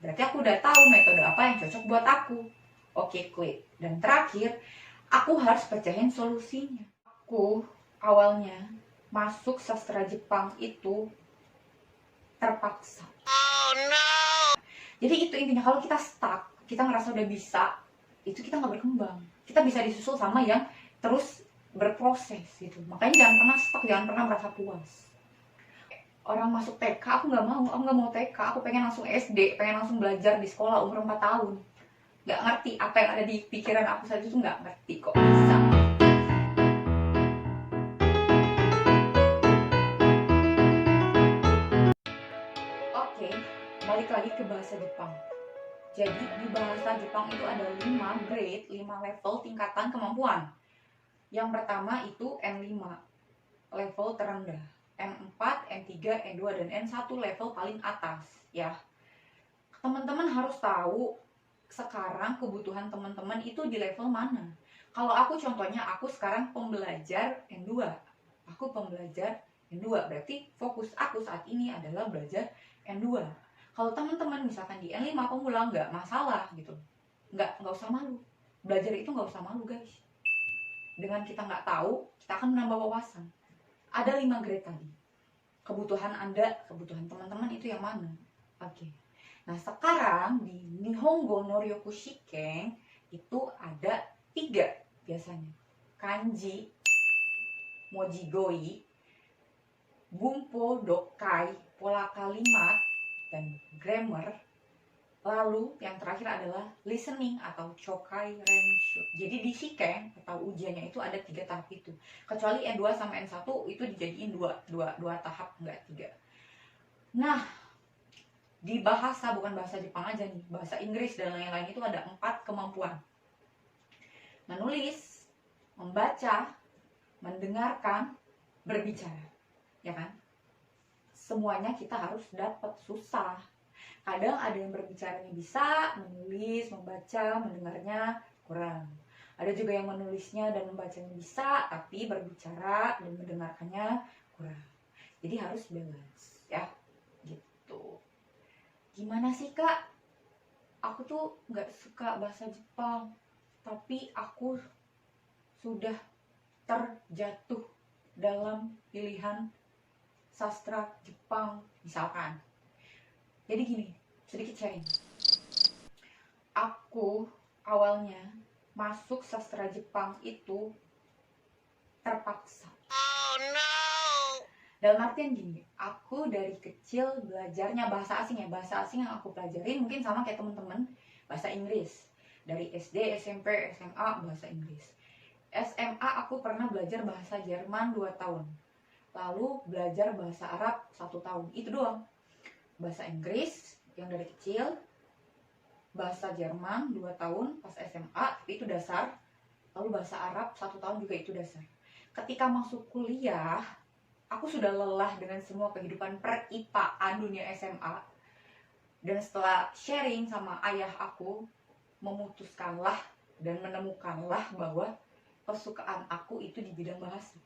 Berarti aku udah tahu metode apa yang cocok buat aku. Oke, klik. Dan terakhir, aku harus pecahin solusinya. Aku awalnya masuk sastra Jepang itu terpaksa. Oh no! Jadi itu intinya, kalau kita stuck, kita ngerasa udah bisa, itu kita nggak berkembang. Kita bisa disusul sama yang terus berproses gitu. Makanya jangan pernah stuck, jangan pernah merasa puas. Orang masuk TK, aku nggak mau TK, aku pengen langsung SD, pengen langsung belajar di sekolah umur 4 tahun. Nggak ngerti apa yang ada di pikiran aku saat itu, nggak ngerti kok bisa. Oke, balik lagi ke bahasa Jepang. Jadi di bahasa Jepang itu ada 5 grade, 5 level tingkatan kemampuan. Yang pertama itu N5, level terendah. N4, N3, N2, dan N1 level paling atas ya. Teman-teman harus tahu sekarang kebutuhan teman-teman itu di level mana. Kalau aku contohnya, aku sekarang pembelajar N2. Aku pembelajar N2, berarti fokus aku saat ini adalah belajar N2. Kalau teman-teman misalkan di N5 pemula, nggak masalah gitu. Nggak usah malu. Belajar itu nggak usah malu guys. Dengan kita nggak tahu, kita akan menambah wawasan. Ada 5 grade tadi. Kebutuhan Anda, kebutuhan teman-teman itu yang mana? Oke. Nah sekarang di Nihongo no Ryoku Shiken itu ada 3 biasanya. Kanji, Mojigoi, Bunpo Dokai, pola kalimat, dan grammar. Lalu yang terakhir adalah listening atau Chokai Renshu. Jadi di Shiken atau ujiannya itu ada 3 tahap itu. Kecuali N2 sama N1 itu dijadiin dua tahap, enggak 3. Nah, di bahasa, bukan bahasa Jepang aja nih, bahasa Inggris dan lain-lain itu ada 4 kemampuan. Menulis, membaca, mendengarkan, berbicara. Ya kan? Semuanya kita harus dapat, susah. Kadang ada yang berbicaranya bisa, menulis, membaca, mendengarnya kurang. Ada juga yang menulisnya dan membacanya bisa, tapi berbicara dan mendengarkannya kurang. Jadi harus balance ya, gitu. Gimana sih kak? Aku tuh nggak suka bahasa Jepang, tapi aku sudah terjatuh dalam pilihan sastra Jepang misalkan. Jadi gini, sedikit sharing. Aku awalnya masuk sastra Jepang itu terpaksa. Oh no! Dalam artian gini, aku dari kecil belajarnya bahasa asing ya. Bahasa asing yang aku pelajarin mungkin sama kayak temen-temen, bahasa Inggris. Dari SD, SMP, SMA, bahasa Inggris. SMA aku pernah belajar bahasa Jerman 2 tahun. Lalu belajar bahasa Arab 1 tahun. Itu doang. Bahasa Inggris yang dari kecil, bahasa Jerman 2 tahun pas SMA, itu dasar. Lalu bahasa Arab 1 tahun juga itu dasar. Ketika masuk kuliah, aku sudah lelah dengan semua kehidupan per-IPA-an dunia SMA. Dan setelah sharing sama ayah aku, memutuskanlah dan menemukanlah bahwa kesukaan aku itu di bidang bahasa.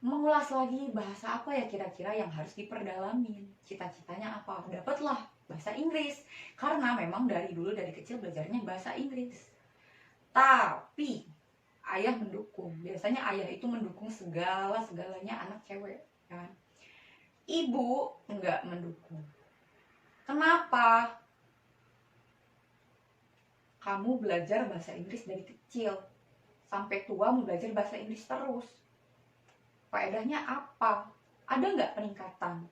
Mengulas lagi bahasa apa ya kira-kira yang harus diperdalamin, cita-citanya apa, dapatlah bahasa Inggris karena memang dari dulu dari kecil belajarnya bahasa Inggris. Tapi ayah mendukung, biasanya ayah itu mendukung segalanya anak cewek kan. Ibu enggak mendukung. Kenapa? Kamu belajar bahasa Inggris dari kecil sampai tua mau belajar bahasa Inggris terus, faedahnya apa? Ada nggak peningkatan?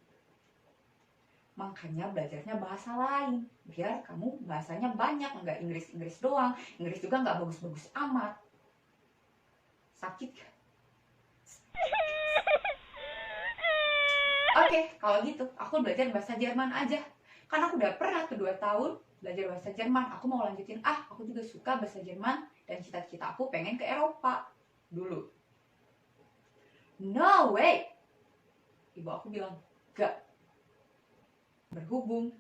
Makanya belajarnya bahasa lain, biar kamu bahasanya banyak, nggak Inggris doang. Inggris juga nggak bagus-bagus amat. Sakit kan? Oke, kalau gitu aku belajar bahasa Jerman aja. Karena aku udah pernah tuh 2 tahun belajar bahasa Jerman. Aku mau lanjutin, aku juga suka bahasa Jerman dan cita-cita aku pengen ke Eropa dulu. No way! Ibu aku bilang, gak. Berhubung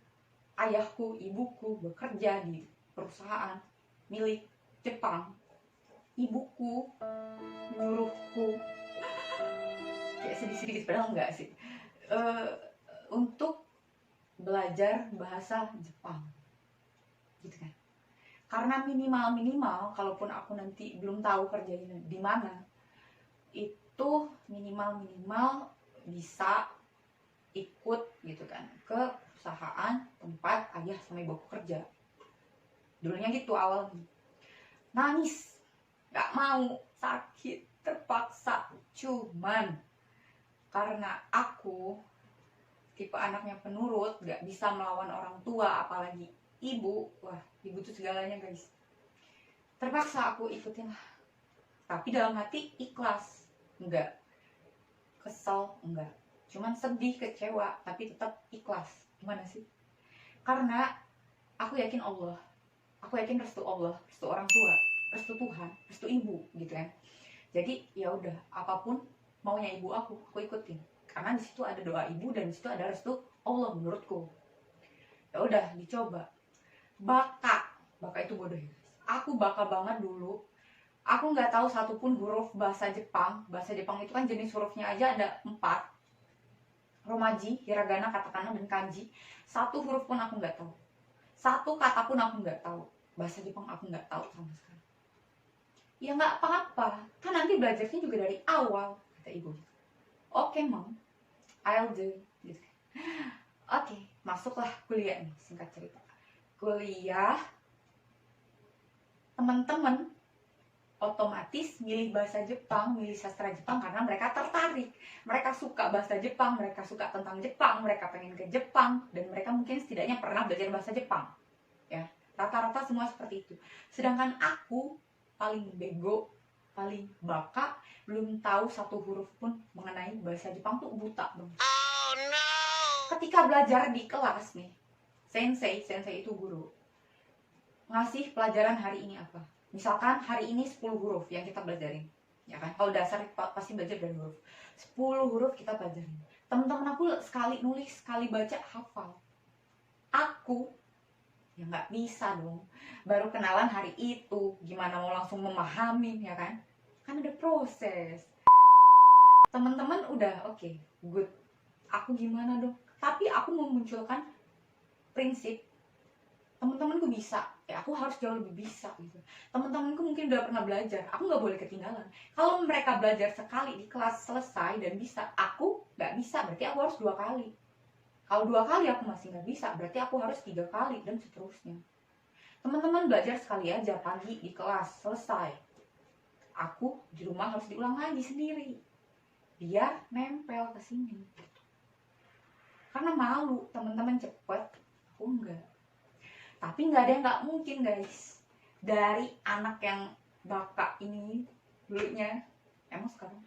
ayahku, ibuku bekerja di perusahaan milik Jepang, ibuku menyuruhku, kayak sedih-sedih padahal enggak sih, untuk belajar bahasa Jepang. gitu kan. Karena minimal kalaupun aku nanti belum tahu kerjanya di mana, itu minimal bisa ikut gitu kan ke perusahaan tempat ayah sama ibuku kerja. Dulunya gitu awalnya. Nangis, gak mau, sakit, terpaksa. Cuman karena aku tipe anaknya penurut, gak bisa melawan orang tua, apalagi ibu. Wah, ibu tuh segalanya guys. Terpaksa aku ikutin lah. Tapi dalam hati ikhlas. Enggak. Kesel, enggak. Cuman sedih, kecewa, tapi tetap ikhlas. Gimana sih? Karena aku yakin Allah. Aku yakin restu Allah, restu orang tua, restu Tuhan, restu ibu gitu kan. Jadi ya udah, apapun maunya ibu aku ikutin. Karena di situ ada doa ibu dan di situ ada restu Allah menurutku. Ya udah, dicoba. Baka itu bodoh ya guys. Aku baka banget dulu. Aku nggak tahu satupun huruf bahasa Jepang. Bahasa Jepang itu kan jenis hurufnya aja ada 4. Romaji, hiragana, katakana, dan kanji. Satu huruf pun aku nggak tahu. Satu kata pun aku nggak tahu. Bahasa Jepang aku nggak tahu sama sekali. Ya nggak apa-apa. Kan nanti belajarnya juga dari awal, kata ibu. Oke, Mom. I'll do. Gitu. Oke, masuklah kuliah nih, singkat cerita. Kuliah, teman-teman otomatis milih bahasa Jepang, milih sastra Jepang karena mereka tertarik. Mereka suka bahasa Jepang, mereka suka tentang Jepang, mereka pengen ke Jepang, dan mereka mungkin setidaknya pernah belajar bahasa Jepang. Ya, rata-rata semua seperti itu. Sedangkan aku paling bego, paling baka, belum tahu satu huruf pun mengenai bahasa Jepang, tuh buta banget. Oh no. Ketika belajar di kelas nih, sensei itu guru, ngasih pelajaran hari ini apa? Misalkan hari ini 10 huruf yang kita belajarin, ya kan? Kalau dasar pasti belajar dari huruf. 10 huruf kita pelajarin. Teman-teman aku sekali nulis, sekali baca hafal. Aku ya nggak bisa dong. Baru kenalan hari itu, gimana mau langsung memahami, ya kan? Kan ada proses. Teman-teman udah oke, good. Aku gimana dong? Tapi aku memunculkan prinsip teman-temanku bisa, ya aku harus jauh lebih bisa gitu. Teman-temanku mungkin udah pernah belajar, aku nggak boleh ketinggalan. Kalau mereka belajar sekali di kelas selesai dan bisa, aku nggak bisa, berarti aku harus 2 kali. Kalau 2 kali aku masih nggak bisa, berarti aku harus 3 kali dan seterusnya. Teman-teman belajar sekali aja pagi di kelas selesai, aku di rumah harus diulang lagi sendiri biar nempel ke sini. Karena malu teman-teman cepet, aku enggak. Tapi nggak ada yang nggak mungkin guys. Dari anak yang baka ini dulunya, emang sekarang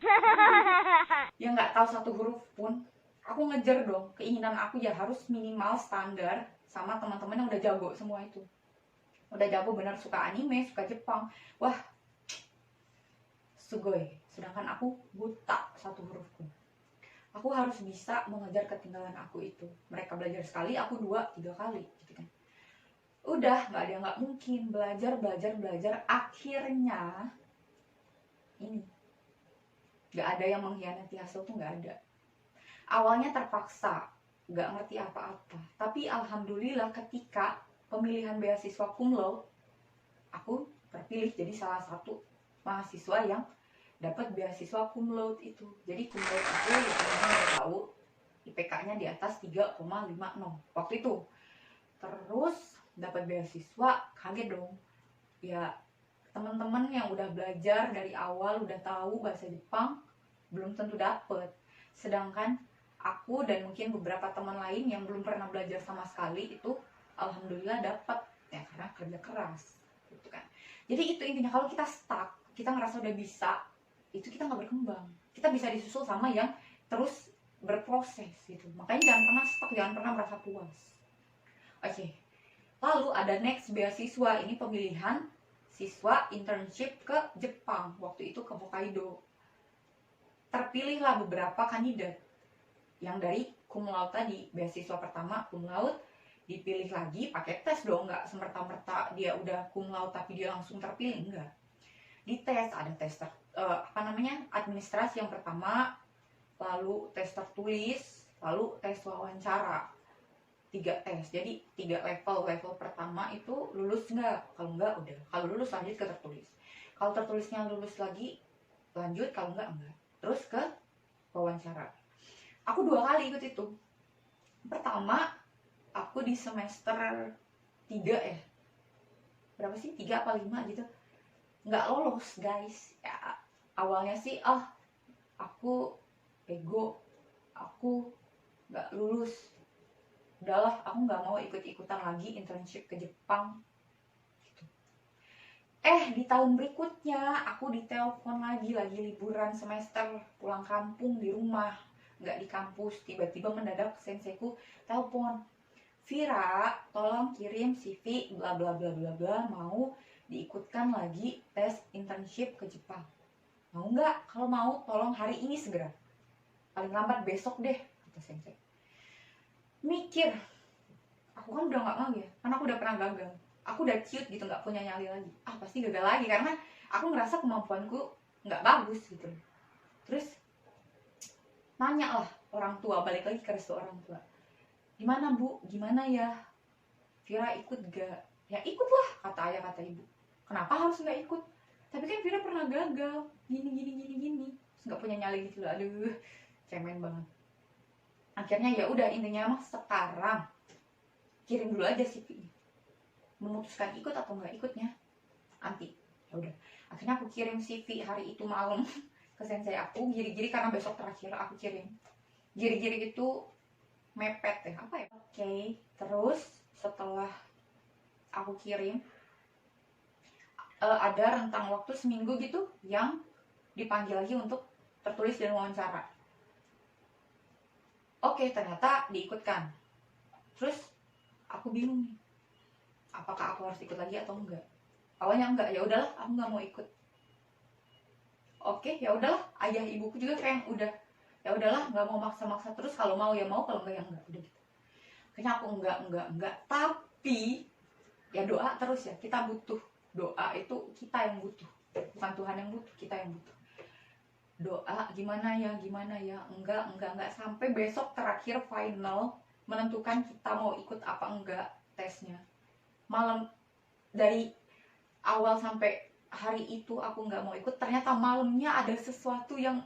yang nggak tahu satu huruf pun, aku ngejar dong. Keinginan aku ya harus minimal standar sama teman-teman yang udah jago semua itu. Udah jago bener, suka anime, suka Jepang. Wah, sugoi. Sedangkan aku buta satu huruf pun. Aku harus bisa mengejar ketinggalan aku itu. Mereka belajar sekali, aku 2, 3 kali gitu kan. Udah nggak ada yang nggak mungkin, belajar akhirnya ini nggak ada yang mengkhianati hasil tuh, nggak ada. Awalnya terpaksa, nggak ngerti apa-apa, tapi alhamdulillah ketika pemilihan beasiswa cum laude, aku terpilih jadi salah satu mahasiswa yang dapat beasiswa cum laude itu. Jadi cum laude itu ya teman-teman udah tahu IPK-nya di atas 3,50 waktu itu. Terus dapat beasiswa, kaget dong. Ya teman-teman yang udah belajar dari awal, udah tahu bahasa Jepang, belum tentu dapet. Sedangkan aku dan mungkin beberapa teman lain yang belum pernah belajar sama sekali itu alhamdulillah dapat, ya karena kerja keras gitu kan. Jadi itu intinya, kalau kita stuck, kita ngerasa udah bisa, itu kita nggak berkembang. Kita bisa disusul sama yang terus berproses gitu. Makanya jangan pernah stuck, jangan pernah merasa puas. Oke. Lalu ada next beasiswa, ini pemilihan siswa internship ke Jepang, waktu itu ke Hokkaido. Terpilihlah beberapa kandidat yang dari cum laude tadi, beasiswa pertama cum laude, dipilih lagi pakai tes dong, nggak semerta-merta dia udah cum laude tapi dia langsung terpilih, enggak. Dites, ada tes administrasi yang pertama, lalu tes tertulis, lalu tes wawancara. 3 tes, jadi 3 level. Level pertama itu lulus nggak, kalau nggak udah, kalau lulus lanjut ke tertulis, kalau tertulisnya lulus lagi lanjut, kalau nggak terus ke wawancara. Aku 2 kali ikut itu. Pertama aku di semester 3 ya, berapa sih, 3 apa 5 gitu, nggak lolos guys ya. Awalnya sih aku ego, aku nggak lulus, udahlah aku nggak mau ikut-ikutan lagi internship ke Jepang gitu. Di tahun berikutnya aku ditelepon lagi liburan semester, pulang kampung di rumah, nggak di kampus. Tiba-tiba mendadak senseiku telepon, Vira tolong kirim CV bla bla bla bla bla, mau diikutkan lagi tes internship ke Jepang, mau nggak? Kalau mau tolong hari ini segera, paling lambat besok deh, kata sensei. Mikir, aku kan udah nggak mau ya, karena aku udah pernah gagal, aku udah ciut gitu, nggak punya nyali lagi, pasti gagal lagi, karena aku ngerasa kemampuanku nggak bagus gitu. Terus nanya lah orang tua, balik lagi ke restu orang tua, gimana bu, gimana ya, Vira ikut gak? Ya ikutlah, kata ayah kata ibu. Kenapa harus nggak ikut? Tapi kan Vira pernah gagal, gini. Terus nggak punya nyali gitu loh, aduh, cemen banget. Akhirnya ya udah, intinya mah sekarang kirim dulu aja CV-nya. Memutuskan ikut atau nggak ikutnya nanti. Ya udah. Akhirnya aku kirim CV hari itu malam ke sensei aku, giri-giri karena besok terakhir aku kirim. Giri-giri itu mepet ya, apa ya? Oke, terus setelah aku kirim, ada rentang waktu seminggu gitu yang dipanggil lagi untuk tertulis dan wawancara. Oke, ternyata diikutkan. Terus aku bingung nih, apakah aku harus ikut lagi atau enggak? Awalnya enggak, ya udahlah, aku nggak mau ikut. Oke, ya udahlah, ayah ibuku juga kayak udah, ya udahlah, nggak mau maksa-maksa terus, kalau mau ya mau, kalau enggak ya enggak, udah gitu. Kayaknya aku enggak, tapi ya doa terus ya, kita butuh doa, itu kita yang butuh, bukan Tuhan yang butuh, kita yang butuh doa. Gimana ya, enggak sampai besok terakhir final menentukan kita mau ikut apa enggak tesnya. Malam, dari awal sampai hari itu aku nggak mau ikut, ternyata malamnya ada sesuatu yang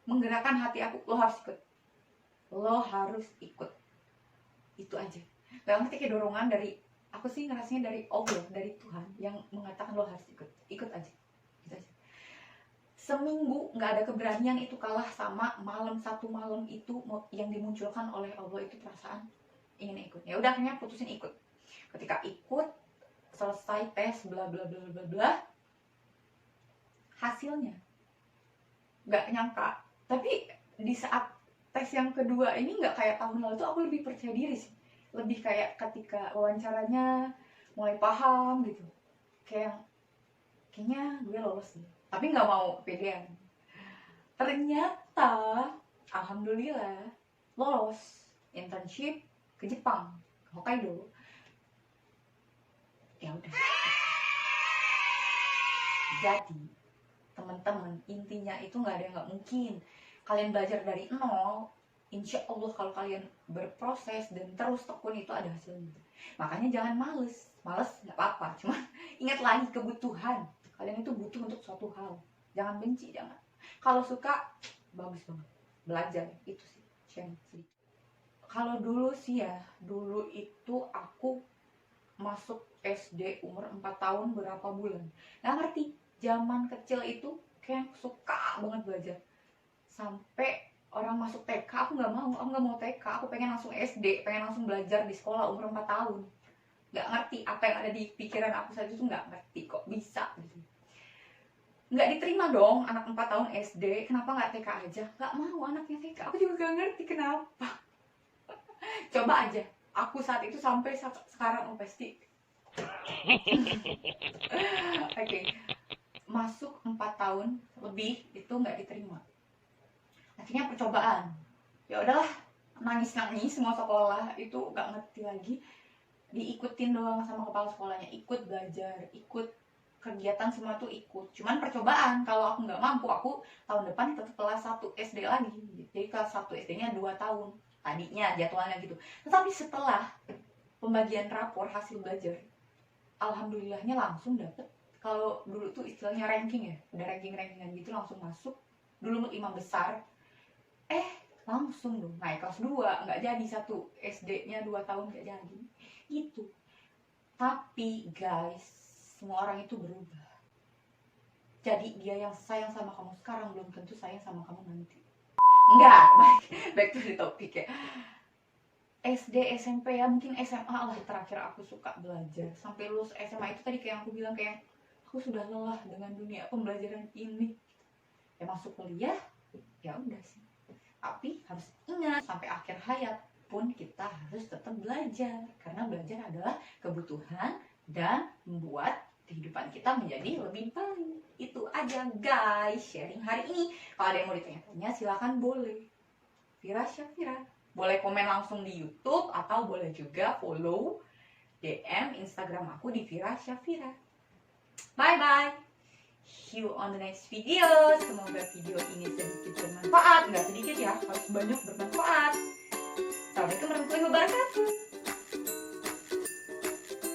menggerakkan hati aku, lo harus ikut, itu aja. Gak ngerti, kayak dorongan dari, aku sih ngerasanya dari Allah, dari Tuhan yang mengatakan lo harus ikut aja, gitu aja. Seminggu nggak ada keberanian itu kalah sama satu malam itu yang dimunculkan oleh Allah, itu perasaan ingin ikut. Ya udah, akhirnya putusin ikut. Ketika ikut, selesai tes bla bla bla bla bla, hasilnya nggak nyangka. Tapi di saat tes yang kedua ini, nggak kayak tahun lalu tuh, aku lebih percaya diri sih, lebih kayak ketika wawancaranya mulai paham gitu, kayaknya gue lolos nih, tapi nggak mau pedean. Ternyata alhamdulillah lolos internship ke Jepang, Hokkaido. Ya udah, jadi teman-teman, intinya itu nggak ada yang nggak mungkin. Kalian belajar dari nol, insya Allah kalau kalian berproses dan terus tekun, itu ada hasilnya. Makanya jangan males nggak apa-apa, cuma ingat lagi kebutuhan kalian itu butuh untuk suatu hal. Jangan benci, jangan. Kalau suka, bagus banget belajar, itu sih sharing sedikit. Kalau dulu sih ya, dulu itu aku masuk SD umur 4 tahun berapa bulan, nggak ngerti. Zaman kecil itu kayak suka banget belajar, sampai orang masuk TK, aku nggak mau TK, aku pengen langsung SD, pengen langsung belajar di sekolah umur 4 tahun. Nggak ngerti apa yang ada di pikiran aku saat itu, nggak ngerti kok bisa gitu. Nggak diterima dong, anak 4 tahun SD, kenapa nggak TK aja? Nggak mau anaknya TK, aku juga nggak ngerti kenapa. Coba aja, aku saat itu sampai sekarang pasti. Oke. Masuk 4 tahun lebih itu nggak diterima. Akhirnya percobaan. Ya udahlah, nangis semua sekolah itu, nggak ngerti lagi. Diikutin doang sama kepala sekolahnya, ikut belajar, ikut kegiatan semua tuh ikut. Cuman percobaan, kalau aku nggak mampu, aku tahun depan tetap kelas 1 SD lagi. Jadi kelas 1 SD-nya 2 tahun. tadinya jadwalnya gitu. Tetapi setelah pembagian rapor hasil belajar, alhamdulillahnya langsung dapet. Kalau dulu tuh istilahnya ranking ya, udah rankingan gitu langsung masuk. Dulu 5 besar, langsung dong naik kelas 2, nggak jadi satu SD-nya 2 tahun nggak jadi gitu. Tapi guys, semua orang itu berubah. Jadi dia yang sayang sama kamu sekarang belum tentu sayang sama kamu nanti. Enggak, back to the topic ya. SD, SMP ya, mungkin SMA lah terakhir aku suka belajar. Sampai lulus SMA itu tadi kayak aku bilang, kayak aku sudah lelah dengan dunia pembelajaran ini. Ya masuk kuliah, ya udah sih. Tapi harus ingat, sampai akhir hayat pun kita harus tetap belajar. Karena belajar adalah kebutuhan dan membuat kehidupan kita menjadi lebih baik. Itu aja guys, sharing hari ini. Kalau ada yang mau ditanya-tanya silahkan boleh. Fira Syafira. Boleh komen langsung di YouTube atau boleh juga follow DM Instagram aku di Fira Syafira. Bye bye. See you on the next video. Semoga video ini sedikit bermanfaat. Nggak sedikit ya, harus banyak bermanfaat.